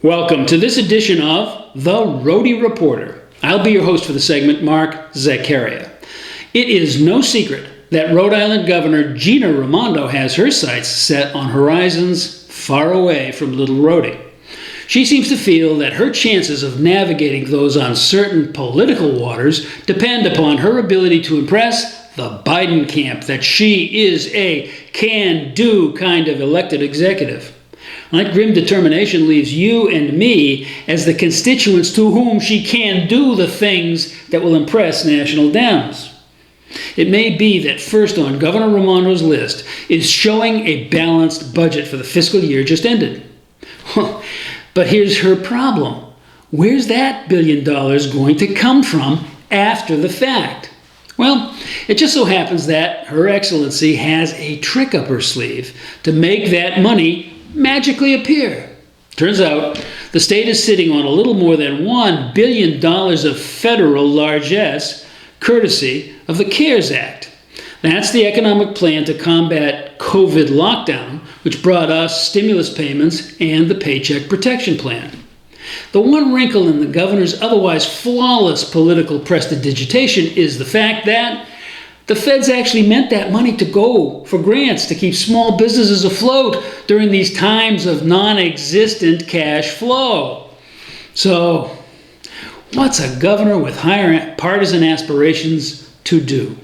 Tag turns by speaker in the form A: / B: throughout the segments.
A: Welcome to this edition of The Rhody Reporter. I'll be your host for the segment, Mark Zaccaria. It is no secret that Rhode Island Governor Gina Raimondo has her sights set on horizons far away from little Rhody. She seems to feel that her chances of navigating those uncertain political waters depend upon her ability to impress the Biden camp that she is a can-do kind of elected executive. That grim determination leaves you and me as the constituents to whom she can do the things that will impress national Dems. It may be that first on Governor Raimondo's list is showing a balanced budget for the fiscal year just ended. But here's her problem. Where's that $1 billion going to come from after the fact? Well, it just so happens that Her Excellency has a trick up her sleeve to make that money magically appear. Turns out the state is sitting on a little more than $1 billion of federal largesse, courtesy of the CARES Act. That's the economic plan to combat COVID lockdown, which brought us stimulus payments and the Paycheck Protection Plan. The one wrinkle in the governor's otherwise flawless political prestidigitation is the fact that the feds actually meant that money to go for grants to keep small businesses afloat during these times of non-existent cash flow. So, what's a governor with higher partisan aspirations to do?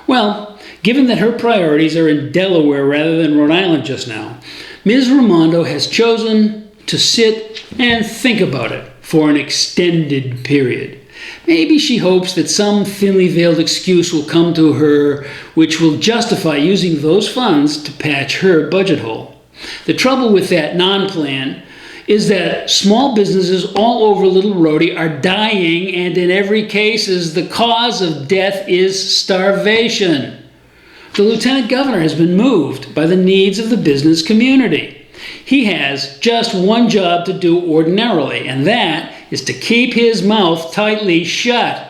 A: Well, given that her priorities are in Delaware rather than Rhode Island just now, Ms. Raimondo has chosen to sit and think about it for an extended period. Maybe she hopes that some thinly veiled excuse will come to her which will justify using those funds to patch her budget hole. The trouble with that non-plan is that small businesses all over Little Rhody are dying, and in every case the cause of death is starvation. The lieutenant governor has been moved by the needs of the business community. He has just one job to do ordinarily, and that is to keep his mouth tightly shut.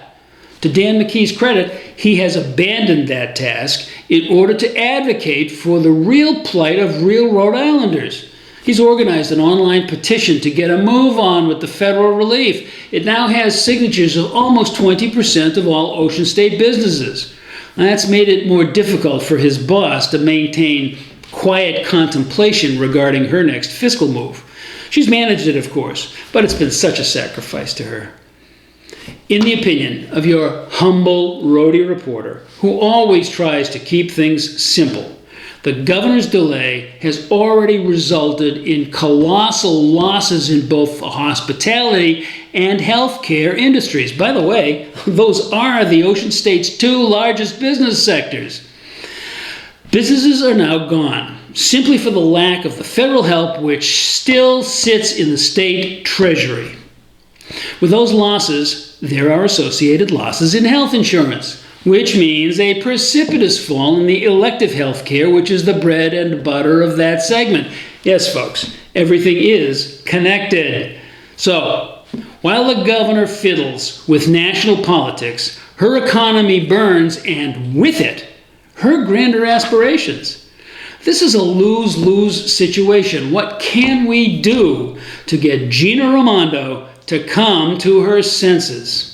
A: To Dan McKee's credit, he has abandoned that task in order to advocate for the real plight of real Rhode Islanders. He's organized an online petition to get a move on with the federal relief. It now has signatures of almost 20% of all Ocean State businesses. That's made it more difficult for his boss to maintain quiet contemplation regarding her next fiscal move. She's managed it, of course, but it's been such a sacrifice to her. In the opinion of your humble Rhody reporter, who always tries to keep things simple, the governor's delay has already resulted in colossal losses in both the hospitality and healthcare industries. By the way, those are the Ocean State's two largest business sectors. Businesses are now gone, simply for the lack of the federal help which still sits in the state treasury. With those losses, there are associated losses in health insurance, which means a precipitous fall in the elective health care, which is the bread and butter of that segment. Yes, folks, everything is connected. So, while the governor fiddles with national politics, her economy burns, and with it, her grander aspirations. This is a lose-lose situation. What can we do to get Gina Raimondo to come to her senses?